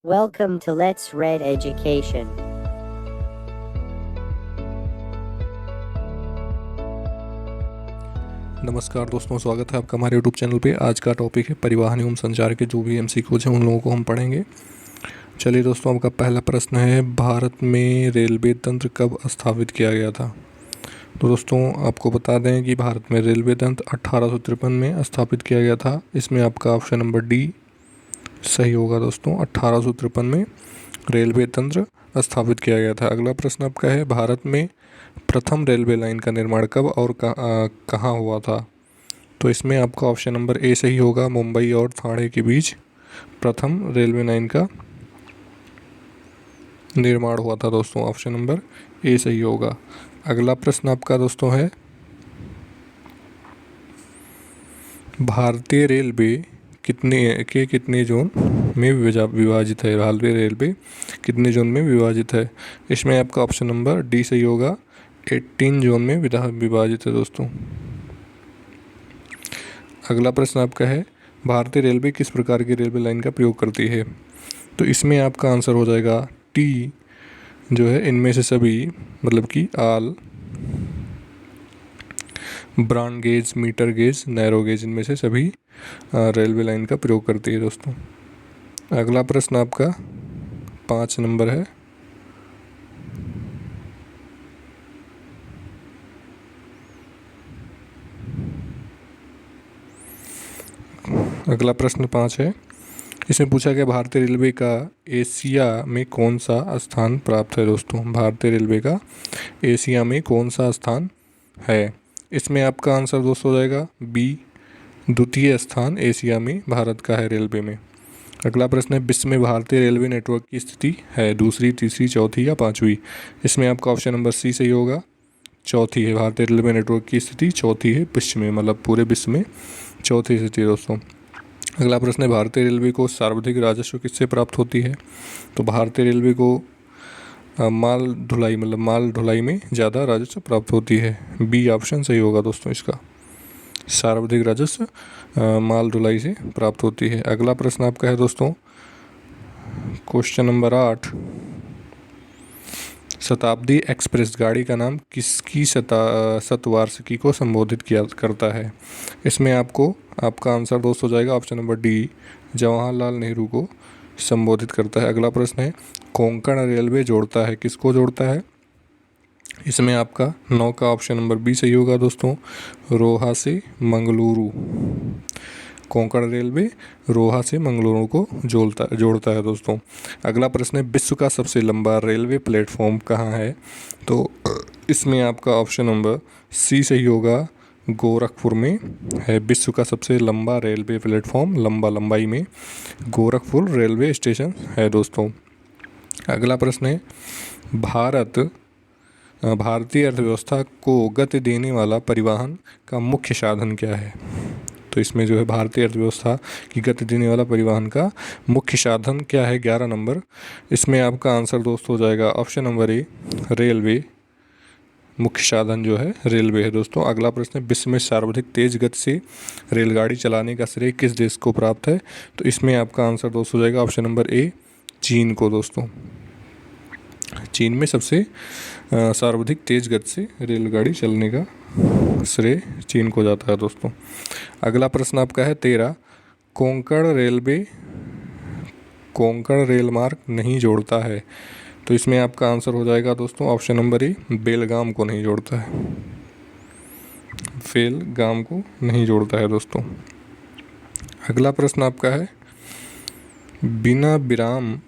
Welcome to Let's Read Education. नमस्कार दोस्तों, स्वागत है आपका हमारे यूट्यूब चैनल पे। आज का टॉपिक है परिवहन एवं संचार के जो भी एमसीक्यूज हैं उन लोगों को हम पढ़ेंगे। चलिए दोस्तों, आपका पहला प्रश्न है, भारत में रेलवे तंत्र कब स्थापित किया गया था? तो दोस्तों आपको बता दें कि भारत में रेलवे तंत्र 1853 में स्थापित किया गया था। इसमें आपका ऑप्शन नंबर डी सही होगा दोस्तों। 1853 में रेलवे तंत्र स्थापित किया गया था। अगला प्रश्न आपका है, भारत में प्रथम रेलवे लाइन का निर्माण कब और कहाँ हुआ था? तो इसमें आपका ऑप्शन नंबर ए सही होगा। मुंबई और ठाणे के बीच प्रथम रेलवे लाइन का निर्माण हुआ था दोस्तों। ऑप्शन नंबर ए सही होगा। अगला प्रश्न आपका दोस्तों है, भारतीय रेलवे कितने जोन में विभाजित है? भारतीय रेलवे कितने जोन में विभाजित है? इसमें आपका ऑप्शन नंबर डी सही होगा। 18 जोन में विभाजित है दोस्तों। अगला प्रश्न आपका है, भारतीय रेलवे किस प्रकार की रेलवे लाइन का प्रयोग करती है? तो इसमें आपका आंसर हो जाएगा टी, जो है इनमें से सभी, मतलब कि all, broad gauge, metre gauge, narrow gauge, इनमें से सभी रेलवे लाइन का प्रयोग करती है दोस्तों। अगला प्रश्न आपका 5 नंबर है, अगला प्रश्न 5 है। इसमें पूछा गया, भारतीय रेलवे का एशिया में कौन सा स्थान प्राप्त है दोस्तों? भारतीय रेलवे का एशिया में कौन सा स्थान है? इसमें आपका आंसर दोस्तों हो जाएगा बी, द्वितीय स्थान एशिया में भारत का है रेलवे में। अगला प्रश्न है, विश्व में भारतीय रेलवे नेटवर्क की स्थिति है दूसरी, तीसरी, चौथी या पाँचवीं? इसमें आपका ऑप्शन नंबर सी सही होगा। चौथी है। भारतीय रेलवे नेटवर्क की स्थिति चौथी है विश्व में, मतलब पूरे विश्व में चौथी स्थिति है दोस्तों। अगला प्रश्न है, भारतीय रेलवे को सर्वाधिक राजस्व किससे प्राप्त होती है? तो भारतीय रेलवे को माल ढुलाई में ज़्यादा राजस्व प्राप्त होती है। बी ऑप्शन सही होगा दोस्तों इसका। सर्वाधिक राजस्व माल ढुलाई से प्राप्त होती है। अगला प्रश्न आपका है दोस्तों, क्वेश्चन नंबर 8, शताब्दी एक्सप्रेस गाड़ी का नाम किसकी शतवार्षिकी को संबोधित किया करता है? इसमें आपका आंसर दोस्तों हो जाएगा option number D, Jawaharlal Nehru को संबोधित करता है। अगला प्रश्न है, कोंकण रेलवे जोड़ता है, किसको जोड़ता है? इसमें आपका 9 का ऑप्शन नंबर बी सही होगा दोस्तों, रोहा से मंगलुरु। कोंकण रेलवे रोहा से मंगलुरु को जोड़ता है दोस्तों। अगला प्रश्न है, विश्व का सबसे लंबा रेलवे प्लेटफॉर्म कहाँ है? तो इसमें आपका ऑप्शन नंबर सी सही होगा, गोरखपुर में है विश्व का सबसे लंबा रेलवे प्लेटफॉर्म, लंबाई में गोरखपुर रेलवे स्टेशन है दोस्तों। अगला प्रश्न है, भारतीय अर्थव्यवस्था को गति देने वाला परिवहन का मुख्य साधन क्या है? तो इसमें जो है भारतीय अर्थव्यवस्था की गति देने वाला परिवहन का मुख्य साधन क्या है? 11 नंबर। इसमें आपका आंसर दोस्तों हो जाएगा ऑप्शन नंबर ए, रेलवे। मुख्य साधन जो है रेलवे है दोस्तों। अगला प्रश्न है, विश्व में सर्वाधिक तेज गति से रेलगाड़ी चलाने का श्रेय किस देश को प्राप्त है? तो इसमें आपका आंसर दोस्तों हो जाएगा ऑप्शन नंबर ए, चीन को दोस्तों। चीन में सबसे सर्वाधिक तेज गति से रेलगाड़ी चलने का श्रेय चीन को जाता है दोस्तों। अगला प्रश्न आपका है 13, कोंकण रेल मार्ग नहीं जोड़ता है। तो इसमें आपका आंसर हो जाएगा दोस्तों ऑप्शन नंबर ए, बेलगाम को नहीं जोड़ता है। बेलगाम को नहीं जोड़ता है दोस्तों। अगला प्रश्न आपका है, बिना विराम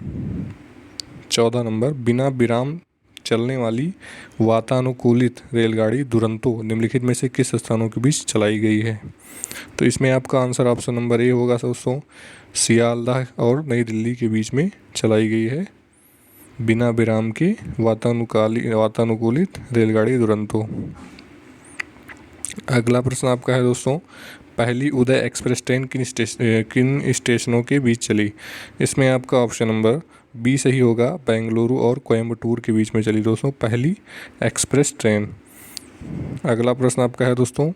14 नंबर, बिना विराम चलने वाली वातानुकूलित रेलगाड़ी दुरंतो निम्नलिखित में से किस स्थानों के बीच चलाई गई है? तो इसमें आपका आंसर ऑप्शन नंबर ए होगा दोस्तों, सियालदाह और नई दिल्ली के बीच में चलाई गई है बिना विराम की वातानुकूलित रेलगाड़ी दुरंतो। अगला प्रश्न आपका है दोस्तों, पहली उदय एक्सप्रेस ट्रेन किन स्टेशनों के बीच चली? इसमें आपका ऑप्शन नंबर बी सही होगा, बेंगलुरु और कोयम्बटूर के बीच में चली दोस्तों पहली एक्सप्रेस ट्रेन। अगला प्रश्न आपका है दोस्तों,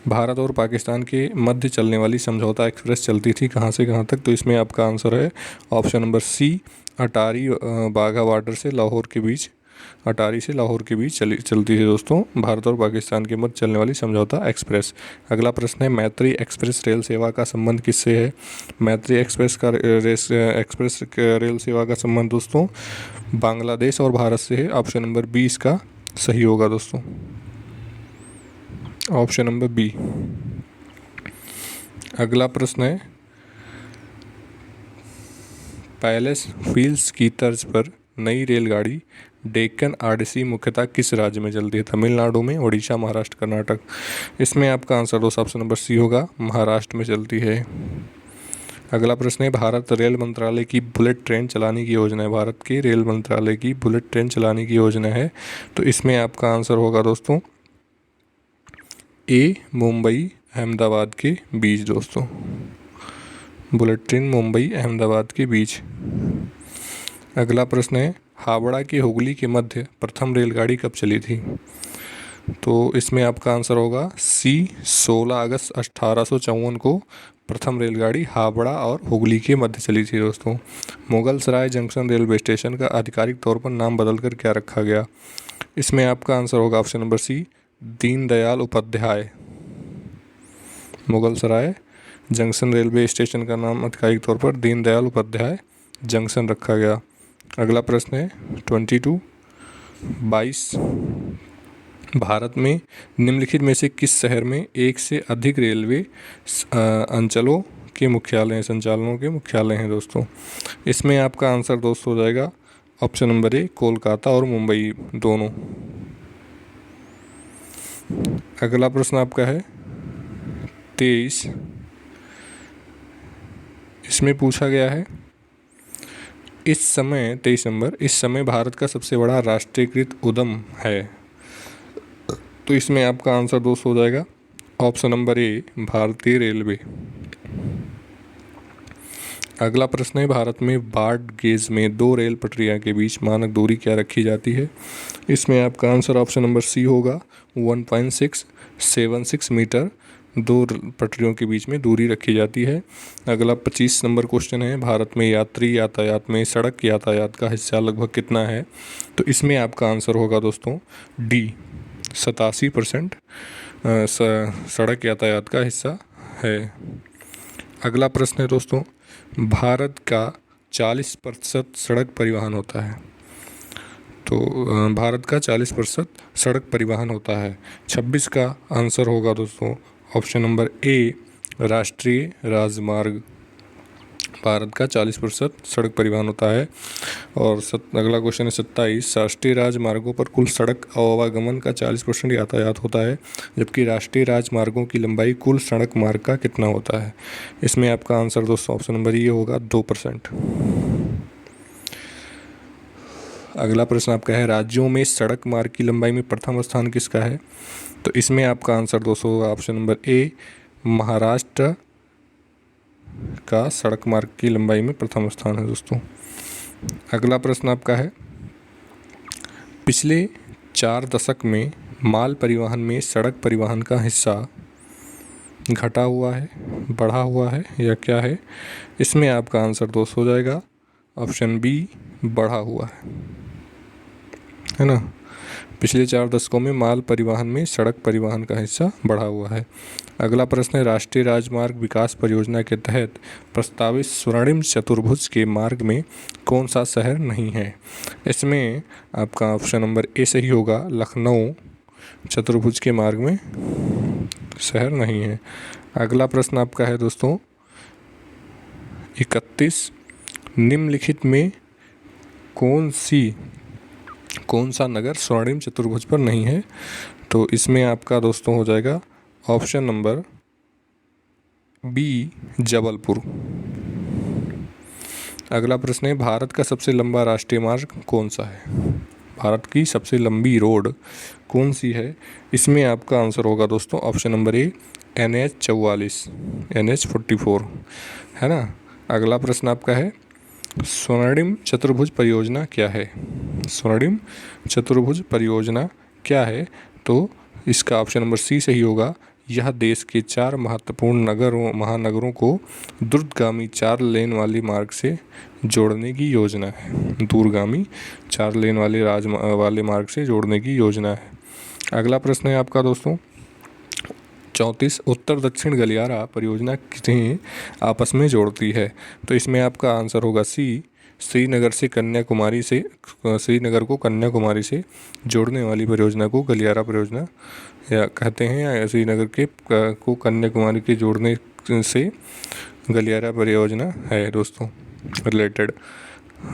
भारत और पाकिस्तान के मध्य चलने वाली समझौता एक्सप्रेस चलती थी कहाँ से कहाँ तक? तो इसमें आपका आंसर है ऑप्शन नंबर सी, अटारी बाघा बॉर्डर से लाहौर के बीच, अटारी से लाहौर के बीच चलती थी दोस्तों भारत और पाकिस्तान के मध्य चलने वाली समझौता एक्सप्रेस। अगला प्रश्न है मैत्री एक्सप्रेस रेल सेवा का संबंध किससे है? मैत्री एक्सप्रेस रेल सेवा का संबंध दोस्तों बांग्लादेश और भारत से है। ऑप्शन नंबर बी इसका सही होगा दोस्तों, ऑप्शन नंबर बी। अगला प्रश्न है पैलेस व्हील्स की तर्ज पर नई रेलगाड़ी डेक्कन आरडीसी मुख्यतः किस राज्य में चलती है? तमिलनाडु में, उड़ीसा, महाराष्ट्र, कर्नाटक। इसमें आपका आंसर दोस्तों ऑप्शन नंबर सी होगा, महाराष्ट्र में चलती है। अगला प्रश्न है भारत रेल मंत्रालय की बुलेट ट्रेन चलाने की योजना है, भारत के रेल मंत्रालय की बुलेट ट्रेन चलाने की योजना है। तो इसमें आपका आंसर होगा दोस्तों ए, मुंबई अहमदाबाद के बीच दोस्तों, बुलेट ट्रेन मुंबई अहमदाबाद के बीच। अगला प्रश्न है हावड़ा की हुगली के मध्य प्रथम रेलगाड़ी कब चली थी? तो इसमें आपका आंसर होगा सी, 16 अगस्त 1854 को प्रथम रेलगाड़ी हावड़ा और हुगली के मध्य चली थी दोस्तों। Mughal Sarai junction railway station का आधिकारिक तौर पर नाम बदलकर क्या रखा गया? इसमें आपका आंसर होगा option number C, Deendayal Upadhyay. Mughal Sarai junction railway station का नाम आधिकारिक तौर पर दीनदयाल उपाध्याय जंक्शन रखा गया। अगला प्रश्न है 22 भारत में निम्नलिखित में से किस शहर में एक से अधिक रेलवे अंचलों के मुख्यालय हैं, संचालनों के मुख्यालय हैं दोस्तों? इसमें आपका आंसर दोस्तों हो जाएगा ऑप्शन नंबर ए, कोलकाता और मुंबई दोनों। अगला प्रश्न आपका है 23, इसमें पूछा गया है इस समय 23 नंबर, इस समय भारत का सबसे बड़ा राष्ट्रीयकृत उद्यम है। तो इसमें आपका आंसर दोस्तों हो जाएगा ऑप्शन नंबर ए, भारतीय रेलवे। अगला प्रश्न है भारत में ब्रॉड गेज में दो रेल पटरियां के बीच मानक दूरी क्या रखी जाती है? इसमें आपका आंसर ऑप्शन नंबर सी होगा 1.676 मीटर दो पटरियों के बीच में दूरी रखी जाती है। अगला 25 नंबर क्वेश्चन है भारत में यात्री यातायात में सड़क यातायात का हिस्सा लगभग कितना है? तो इसमें आपका आंसर होगा दोस्तों डी, 87% सड़क यातायात का हिस्सा है। अगला प्रश्न है दोस्तों भारत का 40% सड़क परिवहन होता है। तो भारत का 40% सड़क परिवहन होता है। 26 का आंसर होगा दोस्तों ऑप्शन नंबर ए, राष्ट्रीय राजमार्ग। भारत का 40% सड़क परिवहन होता है। और अगला क्वेश्चन है 27, राष्ट्रीय राजमार्गों पर कुल सड़क आवागमन का 40% यातायात होता है, जबकि राष्ट्रीय राजमार्गों की लंबाई कुल सड़क मार्ग का कितना होता है? इसमें आपका आंसर दोस्तों ऑप्शन नंबर ये होगा 2%। अगला प्रश्न आपका है राज्यों में सड़क मार्ग की लंबाई में प्रथम स्थान किसका है? तो इसमें आपका आंसर दोस्तों होगा ऑप्शन नंबर ए, महाराष्ट्र का सड़क मार्ग की लंबाई में प्रथम स्थान है दोस्तों। अगला प्रश्न आपका है पिछले 4 दशक में माल परिवहन में सड़क परिवहन का हिस्सा घटा हुआ है, बढ़ा हुआ है या क्या है? इसमें आपका आंसर दोस्तों हो जाएगा ऑप्शन बी, बढ़ा हुआ है ना। पिछले 4 दशकों में माल परिवहन में सड़क परिवहन का हिस्सा बढ़ा हुआ है। अगला प्रश्न है राष्ट्रीय राजमार्ग विकास परियोजना के तहत प्रस्तावित स्वर्णिम चतुर्भुज के मार्ग में कौन सा शहर नहीं है? इसमें आपका ऑप्शन नंबर ए सही होगा, लखनऊ चतुर्भुज के मार्ग में शहर नहीं है। अगला प्रश्न आपका है दोस्तों 31, निम्नलिखित में कौन सा नगर स्वर्णिम चतुर्भुज पर नहीं है? तो इसमें आपका दोस्तों हो जाएगा ऑप्शन नंबर बी, जबलपुर। अगला प्रश्न है भारत का सबसे लंबा राष्ट्रीय मार्ग कौन सा है? भारत की सबसे लंबी रोड कौन सी है? इसमें आपका आंसर होगा दोस्तों option number A, NH44, NH44 है ना। अगला प्रश्न आपका है स्वर्णिम चतुर्भुज परियोजना क्या है? स्वर्णिम चतुर्भुज परियोजना क्या है? तो इसका ऑप्शन नंबर सी सही होगा, यह देश के 4 महत्वपूर्ण महानगरों को द्रुतगामी 4 लेन वाली मार्ग से जोड़ने की योजना है। दूरगामी 4 लेन वाले मार्ग से जोड़ने की योजना है। अगला प्रश्न है आपका दोस्तों 34, उत्तर दक्षिण गलियारा परियोजना किन्हें आपस में जोड़ती है? तो इसमें आपका आंसर होगा सी, श्रीनगर को कन्याकुमारी से जोड़ने वाली परियोजना को गलियारा परियोजना या कहते हैं, या श्रीनगर को कन्याकुमारी के जोड़ने से गलियारा परियोजना है दोस्तों रिलेटेड।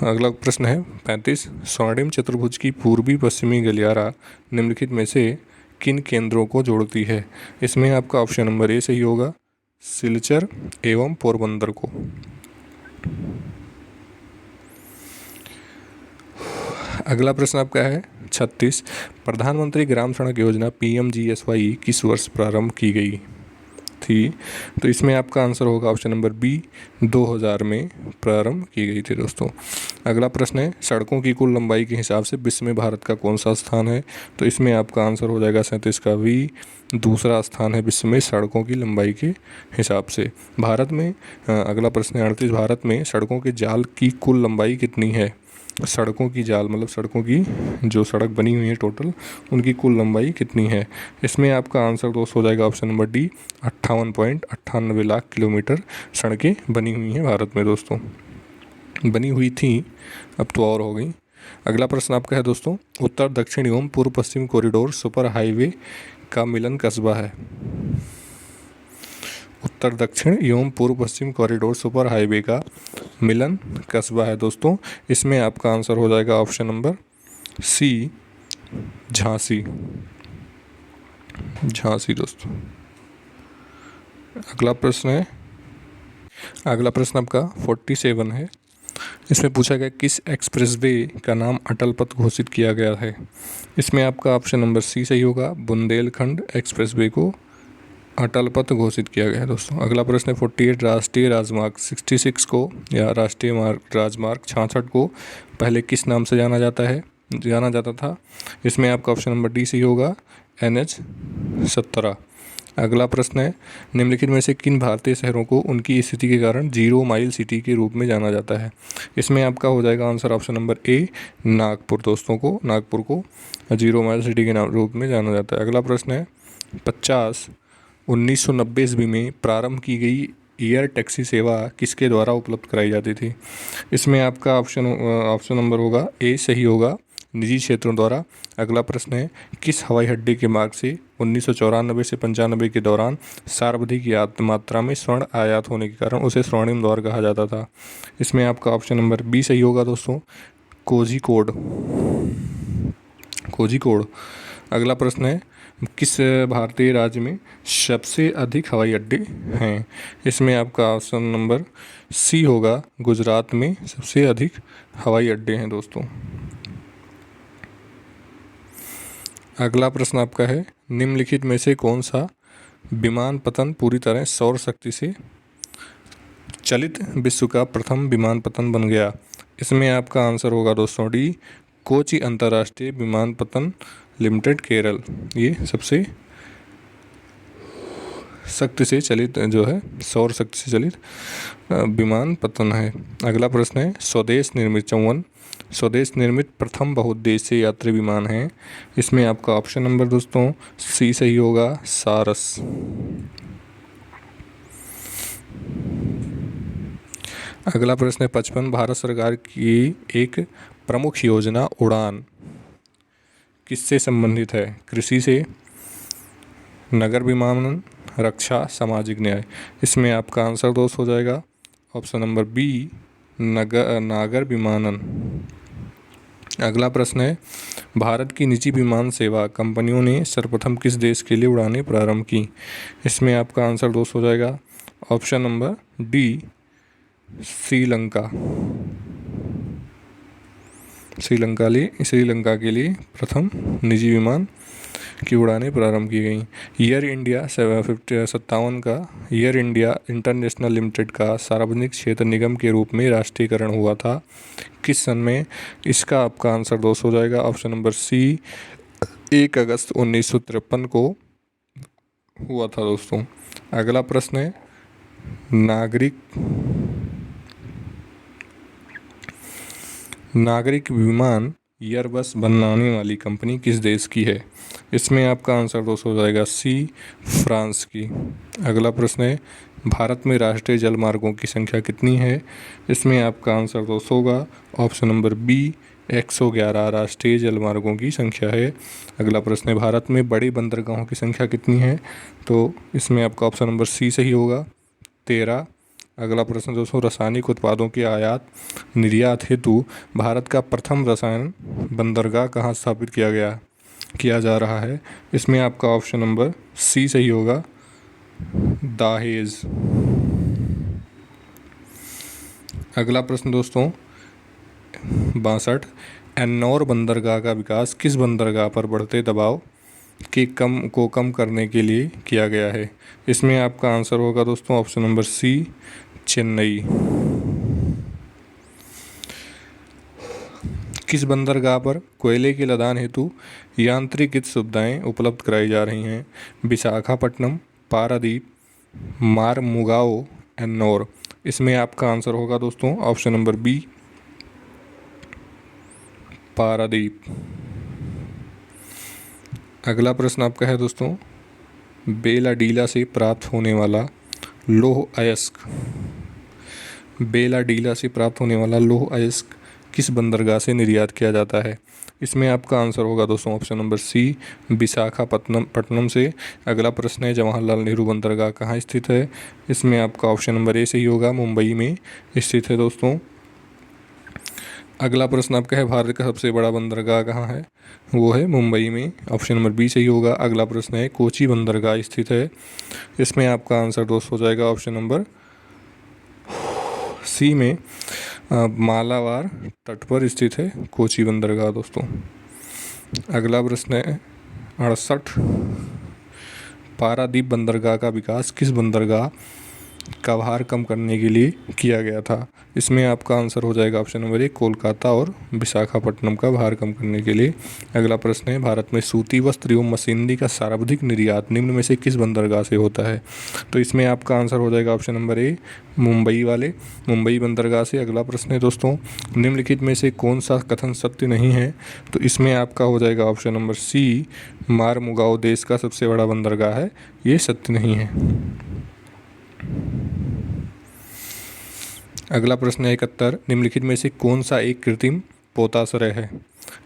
अगला प्रश्न है 35, स्वर्णिम चतुर्भुज की पूर्वी पश्चिमी गलियारा निम्नलिखित में से किन केंद्रों को जोड़ती है? इसमें आपका ऑप्शन नंबर ए सही होगा, सिलचर एवं पोरबंदर को। अगला प्रश्न आपका है 36, प्रधानमंत्री ग्राम सड़क योजना PMGSY किस वर्ष प्रारंभ की गई थी? तो इसमें आपका आंसर होगा ऑप्शन नंबर बी, 2000 में प्रारंभ की गई थी दोस्तों। अगला प्रश्न है सड़कों की कुल लंबाई के हिसाब से विश्व में भारत का कौन सा स्थान है? तो इसमें आपका आंसर हो जाएगा 37 का बी, दूसरा स्थान है विश्व में सड़कों की लंबाई के हिसाब से। भारत में अगला प्रश्न है 38, भारत में सड़कों के जाल की कुल लंबाई कितनी है? सड़कों की जाल मतलब सड़कों की जो सड़क बनी हुई है टोटल, उनकी कुल लंबाई कितनी है? इसमें आपका आंसर दोस्त हो जाएगा option number D, 58.98 lakh kilometre सड़कें बनी हुई हैं भारत में दोस्तों। बनी हुई थी, अब तो और हो गई। अगला प्रश्न आपका है दोस्तों उत्तर दक्षिण एवं पूर्व पश्चिम कॉरिडोर सुपर हाईवे का मिलन कस्बा है? उत्तर दक्षिण एवं पूर्व पश्चिम कॉरिडोर सुपर हाईवे का मिलन कस्बा है दोस्तों। इसमें आपका आंसर हो जाएगा option number C, Jhansi. Jhansi दोस्तों। अगला प्रश्न आपका 47 है। इसमें पूछा गया किस एक्सप्रेसवे का नाम अटल पथ घोषित किया गया है? इसमें आपका ऑप्शन नंबर सी सही होगा, बुंदेलखंड एक्सप्रेसवे को अटल पथ घोषित किया गया है दोस्तों। अगला प्रश्न है 48, राष्ट्रीय राजमार्ग 66 को या राष्ट्रीय राजमार्ग 66 को पहले किस नाम से जाना जाता था? इसमें आपका ऑप्शन नंबर डी सही होगा, NH 17। अगला प्रश्न है निम्नलिखित में से किन भारतीय शहरों को उनकी स्थिति के कारण 0 माइल सिटी के रूप में जाना जाता है? इसमें आपका हो जाएगा answer option number A, Nagpur दोस्तों को 0 माइल सिटी के रूप में जाना जाता है। अगला प्रश्न है 50, 1990 ईस्वी में प्रारंभ की गई एयर टैक्सी सेवा किसके द्वारा उपलब्ध कराई जाती थी? इसमें आपका ऑप्शन नंबर होगा ए सही होगा, निजी क्षेत्रों द्वारा। अगला प्रश्न है किस हवाई अड्डे के मार्ग से 1994 से 95 के दौरान सर्वाधिक मात्रा में स्वर्ण आयात होने के कारण उसे स्वर्णिम द्वार कहा जाता था? इसमें आपका ऑप्शन नंबर बी सही होगा दोस्तों, कोझिकोड। अगला प्रश्न है किस भारतीय राज्य में सबसे अधिक हवाई अड्डे हैं? इसमें आपका ऑप्शन नंबर सी होगा, गुजरात में सबसे अधिक हवाई अड्डे हैं दोस्तों। अगला प्रश्न आपका है निम्नलिखित में से कौन सा विमानपत्तन पूरी तरह सौर शक्ति से चलित विश्व का प्रथम विमानपत्तन बन गया? इसमें आपका आंसर होगा दोस्तों डी, कोची अंतर्राष्ट्रीय विमानपत्तन लिमिटेड केरल। ये सबसे शक्ति से चलित जो है सौर शक्ति से चलित विमानपत्तन है। अगला प्रश्न है स्वदेश निर्मित प्रथम बहुउद्देशीय यात्री विमान है? इसमें आपका ऑप्शन नंबर दोस्तों सी सही होगा, सारस। अगला प्रश्न है 55, भारत सरकार की एक प्रमुख योजना उड़ान किससे संबंधित है? कृषि से, नगर विमानन, रक्षा, सामाजिक न्याय। इसमें आपका आंसर दोस्त हो जाएगा ऑप्शन नंबर बी, नागर विमानन। अगला प्रश्न है भारत की निजी विमान सेवा कंपनियों ने सर्वप्रथम किस देश के लिए उड़ानें प्रारंभ की? इसमें आपका आंसर दोस्त हो जाएगा ऑप्शन नंबर डी, श्रीलंका के लिए प्रथम निजी विमान की उड़ानें प्रारंभ की गई। एयर इंडिया 57 का एयर इंडिया इंटरनेशनल लिमिटेड का सार्वजनिक क्षेत्र निगम के रूप में राष्ट्रीयकरण हुआ था किस सन में? इसका आपका आंसर दोस्त हो जाएगा ऑप्शन नंबर सी, 1 अगस्त 1953 को हुआ था दोस्तों। अगला प्रश्न है, नागरिक विमान एयरबस बनाने वाली कंपनी किस देश की है? इसमें आपका आंसर दोस्तों हो जाएगा सी, फ्रांस की। अगला प्रश्न है, भारत में राष्ट्रीय जलमार्गों की संख्या कितनी है? इसमें आपका आंसर दोस्तों होगा ऑप्शन नंबर बी, 111 राष्ट्रीय जलमार्गों की संख्या है। अगला प्रश्न है, भारत में बड़े बंदरगाहों की संख्या कितनी है? तो इसमें आपका ऑप्शन नंबर सी सही होगा, 13। अगला प्रश्न दोस्तों, रासायनिक उत्पादों के आयात निर्यात हेतु भारत का प्रथम रसायन बंदरगाह कहाँ स्थापित किया जा रहा है? इसमें आपका ऑप्शन नंबर सी सही होगा, दाहेज। अगला प्रश्न दोस्तों 62, एन्नौर बंदरगाह का विकास किस बंदरगाह पर बढ़ते दबाव को कम करने के लिए किया गया है? इसमें आपका आंसर होगा दोस्तों ऑप्शन नंबर सी, चेन्नई। किस बंदरगाह पर कोयले की लदान हेतु यांत्रिकृत सुविधाएं उपलब्ध कराई जा रही हैं? विशाखापट्टनम, पारादीप, मारमुगाओ, एन्नौर। इसमें आपका आंसर होगा दोस्तों ऑप्शन नंबर बी, पारादीप। अगला प्रश्न आपका है दोस्तों, बेलाडीला से प्राप्त होने वाला लौह अयस्क किस बंदरगाह से निर्यात किया जाता है? इसमें आपका आंसर होगा दोस्तों ऑप्शन नंबर सी, विशाखापट्टनम से। अगला प्रश्न है, जवाहरलाल नेहरू बंदरगाह कहाँ स्थित है? इसमें आपका ऑप्शन नंबर ए सही होगा, मुंबई में स्थित है दोस्तों। अगला प्रश्न आपका है, भारत का सबसे बड़ा बंदरगाह कहाँ है? वो है मुंबई में, ऑप्शन नंबर बी सही होगा। अगला प्रश्न है, कोची बंदरगाह स्थित है? इसमें आपका आंसर दोस्तों हो जाएगा ऑप्शन नंबर सी में, मालाबार तट पर स्थित है कोची बंदरगाह दोस्तों। अगला प्रश्न है 68, पारादीप बंदरगाह का विकास किस बंदरगाह का भार कम करने के लिए किया गया था? इसमें आपका आंसर हो जाएगा ऑप्शन नंबर ए, कोलकाता और विशाखापट्टनम का भार कम करने के लिए। अगला प्रश्न है, भारत में सूती वस्त्र एवं मशीनरी का सर्वाधिक निर्यात निम्न में से किस बंदरगाह से होता है? तो इसमें आपका आंसर हो जाएगा ऑप्शन नंबर ए, मुंबई बंदरगाह से। अगला प्रश्न है दोस्तों, निम्नलिखित में से कौन सा कथन सत्य नहीं है? तो इसमें आपका हो जाएगा ऑप्शन नंबर सी, मारमुगाओ देश का सबसे बड़ा बंदरगाह है, ये सत्य नहीं है। अगला प्रश्न है 71, निम्नलिखित में से कौन सा एक कृत्रिम पोताश्रय है?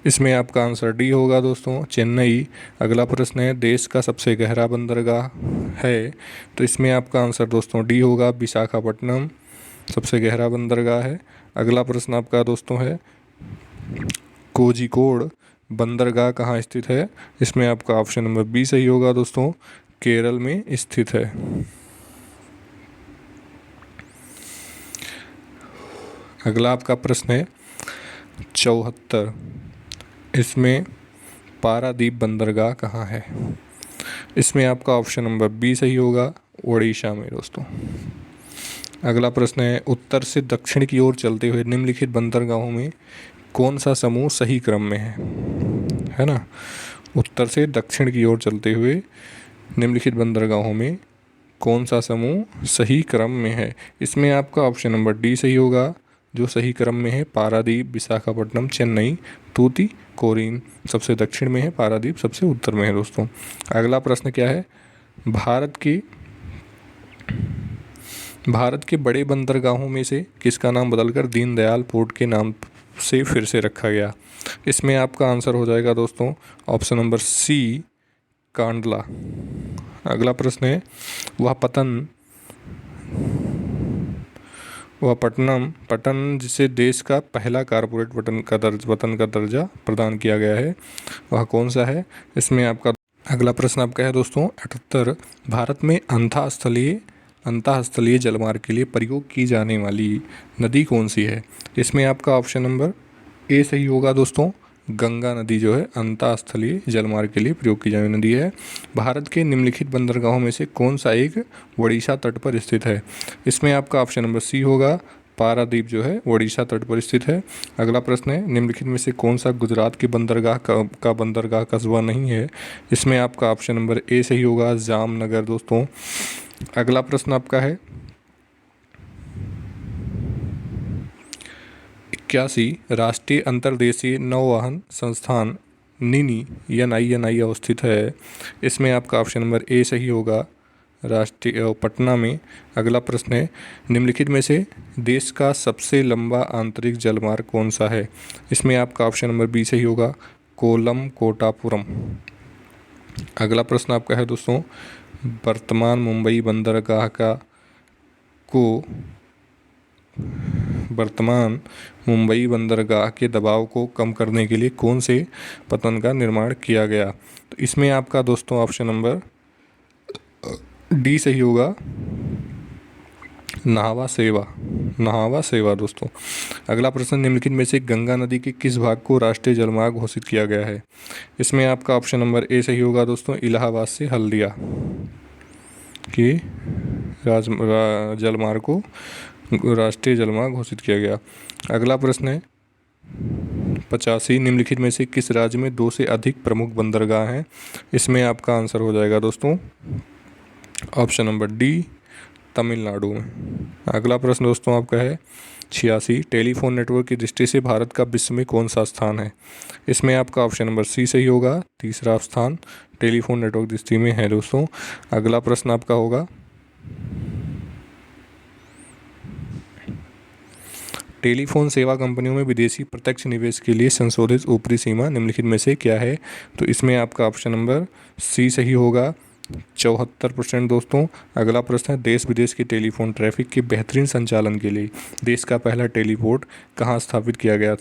इसमें आपका आंसर डी होगा दोस्तों, चेन्नई। अगला प्रश्न है, देश का सबसे गहरा बंदरगाह है? तो इसमें आपका आंसर दोस्तों डी होगा, विशाखापट्टनम सबसे गहरा बंदरगाह है। अगला प्रश्न आपका दोस्तों है, कोझिकोड बंदरगाह कहाँ स्थित है? इसमें आपका ऑप्शन नंबर बी सही होगा दोस्तों, केरल में स्थित है। अगला आपका प्रश्न है 74, इसमें पारादीप बंदरगाह कहाँ है? इसमें आपका ऑप्शन नंबर बी सही होगा, ओडिशा में दोस्तों। अगला प्रश्न है, उत्तर से दक्षिण की ओर चलते हुए निम्नलिखित बंदरगाहों में कौन सा समूह सही क्रम में है ना? उत्तर से दक्षिण की ओर चलते हुए निम्नलिखित बंदरगाहों में कौन सा समूह सही क्रम में है? इसमें आपका ऑप्शन नंबर डी सही होगा, जो सही क्रम में है पारादीप, विशाखापट्टनम, चेन्नई, तूतीकोरिन सबसे दक्षिण में है, पारादीप सबसे उत्तर में है दोस्तों। अगला प्रश्न क्या है, भारत के बड़े बंदरगाहों में से किसका नाम बदलकर दीनदयाल पोर्ट के नाम से फिर से रखा गया? इसमें आपका आंसर हो जाएगा दोस्तों ऑप्शन नंबर सी, कांडला। अगला प्रश्न है, वह पटन जिसे देश का पहला कारपोरेट वतन का दर्जा प्रदान किया गया है, वह कौन सा है? इसमें आपका अगला प्रश्न आपका है दोस्तों 78, भारत में अंतःस्थलीय जलमार्ग के लिए प्रयोग की जाने वाली नदी कौन सी है? इसमें आपका ऑप्शन नंबर ए सही होगा दोस्तों, गंगा नदी जो है अंतःस्थलीय जलमार्ग के लिए प्रयोग की जाने वाली नदी है। भारत के निम्नलिखित बंदरगाहों में से कौन सा एक ओडिशा तट पर स्थित है? इसमें आपका ऑप्शन नंबर सी होगा, पारादीप जो है ओडिशा तट पर स्थित है। अगला प्रश्न है, निम्नलिखित में से कौन सा गुजरात की बंदरगाह का बंदरगाह कस्बा नहीं है? इसमें आपका ऑप्शन नंबर ए सही होगा, जामनगर दोस्तों। अगला प्रश्न आपका है 81 राष्ट्रीय अंतर्देशीय नौवहन संस्थान निनी NINI अवस्थित है। इसमें आपका ऑप्शन नंबर ए सही होगा, राष्ट्रीय पटना में। अगला प्रश्न है, निम्नलिखित में से देश का सबसे लंबा आंतरिक जलमार्ग कौन सा है? इसमें आपका ऑप्शन नंबर बी सही होगा, कोलम कोटापुरम। अगला प्रश्न आपका है दोस्तों, वर्तमान मुंबई बंदरगाह के दबाव को कम करने के लिए कौन से पतन का निर्माण किया गया? तो इसमें आपका दोस्तों ऑप्शन नंबर डी सही होगा, नाहवा सेवा दोस्तों। अगला प्रश्न, निम्नलिखित में से गंगा नदी के किस भाग को राष्ट्रीय जलमार्ग घोषित किया गया है? इसमें आपका ऑप्शन नंबर ए सही होगा दोस्तों, इलाहाबाद से हल्दिया के जलमार्ग को राष्ट्रीय जलमार्ग घोषित किया गया। अगला प्रश्न है 85, निम्नलिखित में से किस राज्य में 2 से अधिक प्रमुख बंदरगाह हैं? इसमें आपका आंसर हो जाएगा दोस्तों ऑप्शन नंबर डी, तमिलनाडु में। अगला प्रश्न दोस्तों आपका है 86, टेलीफोन नेटवर्क की दृष्टि से भारत का विश्व में कौन सा स्थान है? इसमें आपका ऑप्शन नंबर सी सही होगा, तीसरा स्थान टेलीफोन नेटवर्क दृष्टि में है दोस्तों। अगला प्रश्न आपका होगा टेलीफोन सेवा कंपनियों में विदेशी प्रत्यक्ष निवेश के लिए संशोधित ऊपरी सीमा निम्नलिखित में से क्या है? तो इसमें आपका ऑप्शन नंबर सी सही होगा, 74% दोस्तों। अगला प्रश्न है, देश विदेश के टेलीफोन ट्रैफिक के बेहतरीन संचालन के लिए देश का पहला टेलीपोर्ट कहाँ स्थापित किया गया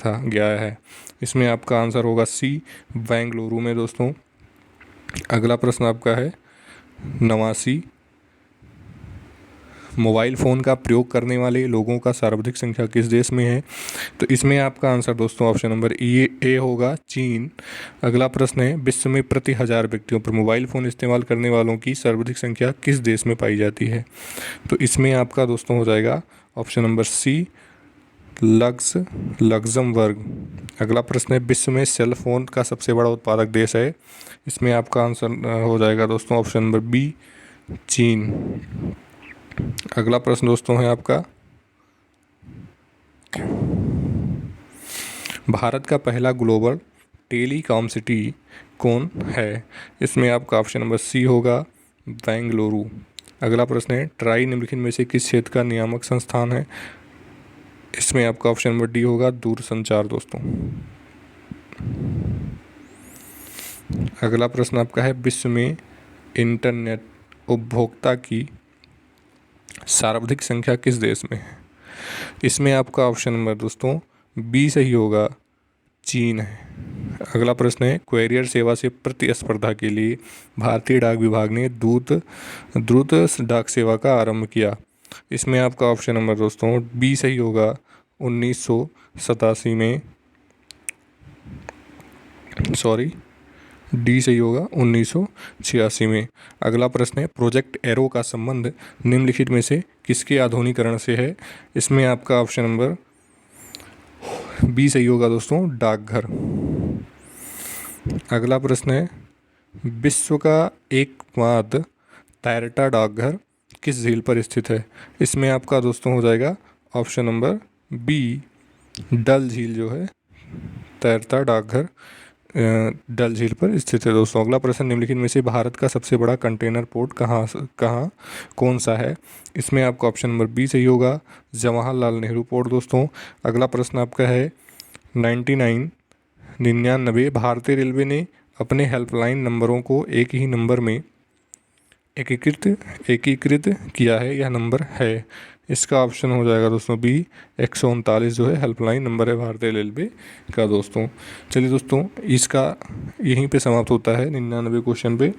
है? इसमें आपका आंसर होगा सी, बेंगलुरु में दोस्तों। अगला प्रश्न आपका है 89, मोबाइल फ़ोन का प्रयोग करने वाले लोगों का सर्वाधिक संख्या किस देश में है? तो इसमें आपका आंसर दोस्तों ऑप्शन नंबर ए होगा, चीन। अगला प्रश्न है, विश्व में प्रति 1000 व्यक्तियों पर मोबाइल फ़ोन इस्तेमाल करने वालों की सर्वाधिक संख्या किस देश में पाई जाती है? तो इसमें आपका दोस्तों हो जाएगा ऑप्शन नंबर सी, लग्जमबर्ग। अगला प्रश्न है, विश्व में सेल फोन का सबसे बड़ा उत्पादक देश है? इसमें आपका आंसर हो जाएगा दोस्तों ऑप्शन नंबर बी, चीन। अगला प्रश्न दोस्तों है आपका, भारत का पहला ग्लोबल टेलीकॉम सिटी कौन है? इसमें आपका ऑप्शन नंबर सी होगा, बेंगलुरु। अगला प्रश्न है, ट्राई निम्नलिखित में से किस क्षेत्र का नियामक संस्थान है? इसमें आपका ऑप्शन नंबर डी होगा, दूरसंचार दोस्तों। अगला प्रश्न आपका है, विश्व में इंटरनेट उपभोक्ता की सर्वाधिक संख्या किस देश में है? इसमें आपका ऑप्शन नंबर दोस्तों बी सही होगा, चीन है। अगला प्रश्न है, कुरियर सेवा से प्रतिस्पर्धा के लिए भारतीय डाक विभाग ने द्रुत डाक सेवा का आरंभ किया। इसमें आपका ऑप्शन नंबर दोस्तों बी सही होगा, 1987 में, सॉरी डी सही होगा, 1986 में। अगला प्रश्न है, प्रोजेक्ट एरो का संबंध निम्नलिखित में से किसके आधुनिकीकरण से है? इसमें आपका ऑप्शन नंबर बी सही होगा दोस्तों, डाकघर। अगला प्रश्न है, विश्व का एकमात्र तैरता डाकघर किस झील पर स्थित है? इसमें आपका दोस्तों हो जाएगा ऑप्शन नंबर बी, डल झील जो है, तैरता डाकघर डल झील पर स्थित है दोस्तों। अगला प्रश्न, निम्नलिखित में से भारत का सबसे बड़ा कंटेनर पोर्ट कौन सा है? इसमें आपका ऑप्शन नंबर बी सही होगा, जवाहरलाल नेहरू पोर्ट दोस्तों। अगला प्रश्न आपका है 99 भारतीय रेलवे ने अपने हेल्पलाइन नंबरों को एक ही नंबर में एकीकृत किया है, यह नंबर है? इसका ऑप्शन हो जाएगा दोस्तों बी, 139 जो है हेल्पलाइन नंबर है भारतीय रेलवे का दोस्तों। चलिए दोस्तों, इसका यहीं पे समाप्त होता है 99 क्वेश्चन पे।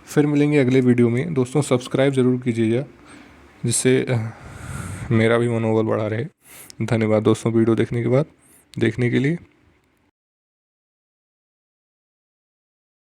फिर मिलेंगे अगले वीडियो में दोस्तों। सब्सक्राइब ज़रूर कीजिएगा जिससे मेरा भी मनोबल बढ़ा रहे। धन्यवाद दोस्तों वीडियो देखने के लिए।